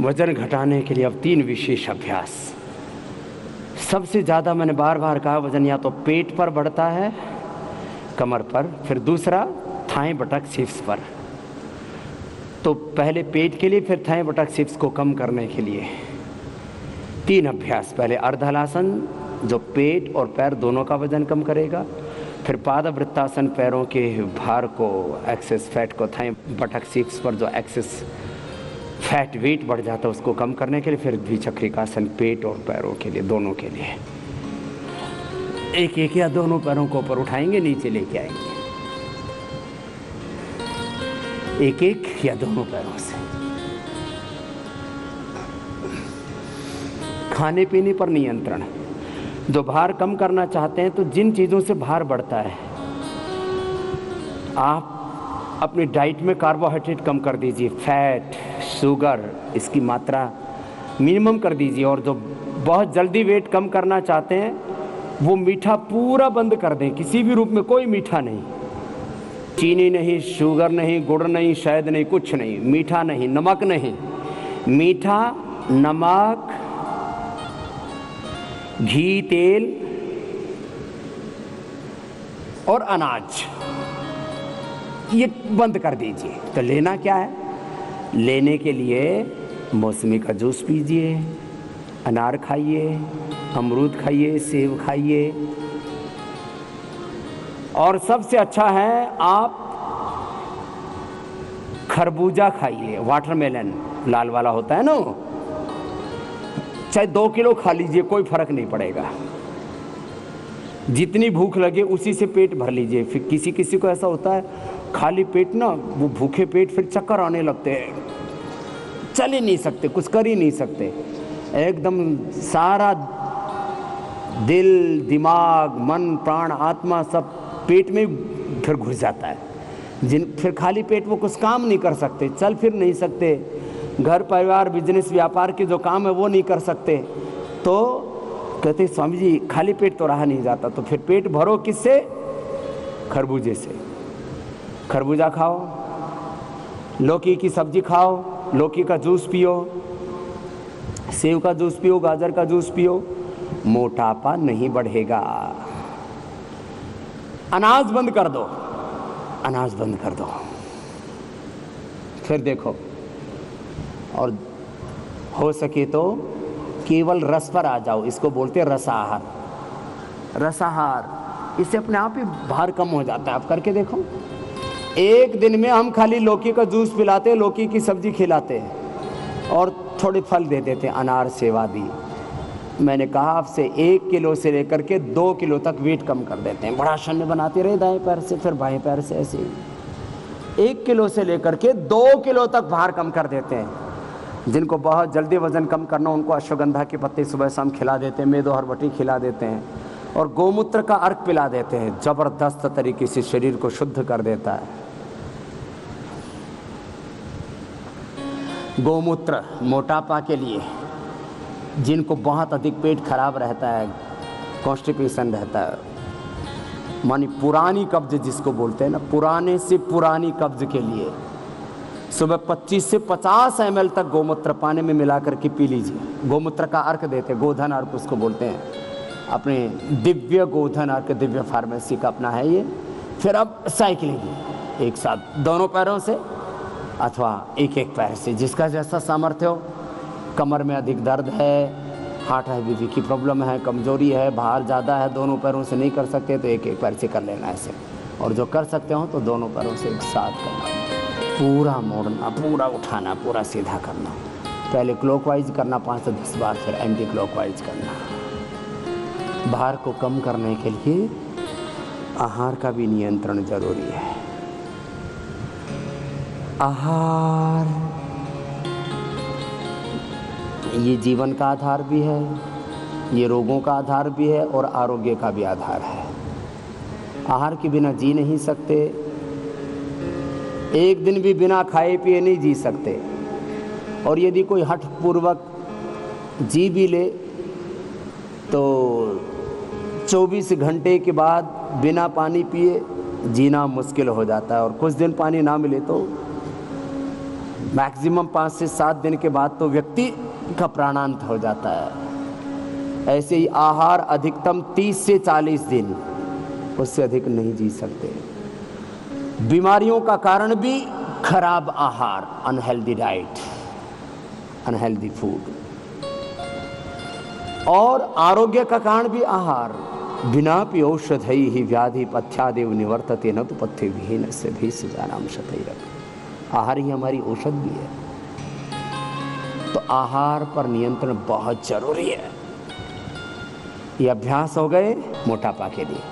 वजन घटाने के लिए अब 3 विशेष अभ्यास। सबसे ज़्यादा मैंने बार बार कहा, वजन या तो पेट पर बढ़ता है, कमर पर, फिर दूसरा थाई बटक शीर्ष पर। तो पहले पेट के लिए, फिर थाई बटक शीर्ष को कम करने के लिए 3 अभ्यास। पहले अर्धहलासन जो पेट और पैर दोनों का वजन कम करेगा, फिर पादवृत्तासन पैरों के भार को, एक्सेस फैट को, थाई बटक शीर्ष पर जो एक्सेस फैट वेट बढ़ जाता है उसको कम करने के लिए, फिर द्विचक्रिकासन पेट और पैरों के लिए, दोनों के लिए। एक एक या दोनों पैरों को ऊपर उठाएंगे, नीचे लेके आएंगे, एक एक या दोनों पैरों से। खाने पीने पर नियंत्रण। जो भार कम करना चाहते हैं तो जिन चीज़ों से भार बढ़ता है, आप अपनी डाइट में कार्बोहाइड्रेट कम कर दीजिए, फैट, शुगर, इसकी मात्रा मिनिमम कर दीजिए। और जो बहुत जल्दी वेट कम करना चाहते हैं वो मीठा पूरा बंद कर दें, किसी भी रूप में कोई मीठा नहीं, चीनी नहीं, शुगर नहीं, गुड़ नहीं, शहद नहीं, कुछ नहीं, मीठा नहीं, नमक नहीं। मीठा, नमक, घी, तेल और अनाज, ये बंद कर दीजिए। तो लेना क्या है? लेने के लिए मौसमी का जूस पीजिए, अनार खाइए, अमरूद खाइए, सेब खाइए, और सबसे अच्छा है आप खरबूजा खाइए, वाटरमेलन लाल वाला होता है ना, चाहे 2 किलो खा लीजिए, कोई फर्क नहीं पड़ेगा। जितनी भूख लगे उसी से पेट भर लीजिए। फिर किसी किसी को ऐसा होता है खाली पेट ना, वो भूखे पेट फिर चक्कर आने लगते हैं, चल ही नहीं सकते, कुछ कर ही नहीं सकते, एकदम सारा दिल, दिमाग, मन, प्राण, आत्मा सब पेट में फिर घुस जाता है। फिर खाली पेट वो कुछ काम नहीं कर सकते, चल फिर नहीं सकते, घर परिवार बिजनेस व्यापार के जो काम है वो नहीं कर सकते। तो कहते स्वामी जी खाली पेट तो रहा नहीं जाता, तो फिर पेट भरो किससे? खरबूजे से। खरबूजा खाओ, लौकी की सब्जी खाओ, लौकी का जूस पियो, सेव का जूस पियो, गाजर का जूस पियो, मोटापा नहीं बढ़ेगा। अनाज बंद कर दो, अनाज बंद कर दो, फिर देखो। और हो सके तो केवल रस पर आ जाओ, इसको बोलते हैं रसाहार। रसाहार, इससे अपने आप ही भार कम हो जाता है। आप करके देखो, एक दिन में हम खाली लौकी का जूस पिलाते हैं, लौकी की सब्जी खिलाते हैं और थोड़े फल दे देते हैं, अनार, सेव आदि। मैंने कहा आपसे 1 किलो से लेकर के 2 किलो तक वेट कम कर देते हैं। बड़ा शून्य बनाते रहे दाएं पैर से, फिर बाएं पैर से, ऐसे 1 किलो से लेकर के 2 किलो तक भार कम कर देते हैं। जिनको बहुत जल्दी वजन कम करना, उनको अश्वगंधा के पत्ते सुबह शाम खिला देते हैं, मेदो हरबटी खिला देते हैं और गोमूत्र का अर्क पिला देते हैं। ज़बरदस्त तरीके से शरीर को शुद्ध कर देता है। गोमूत्र मोटापा के लिए, जिनको बहुत अधिक पेट खराब रहता है, कॉन्स्टिपेशन रहता है, मानी पुरानी कब्ज जिसको बोलते हैं ना, पुराने से पुरानी कब्ज के लिए सुबह 25 से 50 ml तक गोमूत्र पानी में मिला करके पी लीजिए। गोमूत्र का अर्क देते हैं, गोधन अर्क उसको बोलते हैं। अपने दिव्य गोधन अर्क, दिव्य फार्मेसी का अपना है ये। फिर अब साइकिलिंग, एक साथ दोनों पैरों से अथवा एक एक पैर से, जिसका जैसा सामर्थ्य हो। कमर में अधिक दर्द है, हार्ट है, बीपी की प्रॉब्लम है, कमजोरी है, भार ज़्यादा है, दोनों पैरों से नहीं कर सकते तो एक एक पैर से कर लेना ऐसे। और जो कर सकते हो तो दोनों पैरों से एक साथ करना, पूरा मोड़ना, पूरा उठाना, पूरा सीधा करना। पहले क्लॉकवाइज करना 5 से 10 बार, फिर एंटी क्लॉकवाइज करना। भार को कम करने के लिए आहार का भी नियंत्रण जरूरी है। आहार ये जीवन का आधार भी है, ये रोगों का आधार भी है और आरोग्य का भी आधार है। आहार के बिना जी नहीं सकते, एक दिन भी बिना खाए पिए नहीं जी सकते। और यदि कोई हठपूर्वक जी भी ले तो 24 घंटे के बाद बिना पानी पिए जीना मुश्किल हो जाता है। और कुछ दिन पानी ना मिले तो मैक्सिमम 5 से 7 दिन के बाद तो व्यक्ति का प्राणांत हो जाता है। ऐसे ही आहार अधिकतम 30 से 40 दिन, उससे अधिक नहीं जी सकते। बीमारियों का कारण भी खराब आहार, अनहेल्दी डाइट, अनहेल्दी फूड। और आरोग्य का कारण भी आहार। बिनापि औषधई ही व्याधि पथ्यादेव निवर्तते न तो पथ्य विहीन से भी सुजानाम शतैरपि। आहार ही हमारी औषध भी है। तो आहार पर नियंत्रण बहुत जरूरी है। ये अभ्यास हो गए मोटापा के लिए।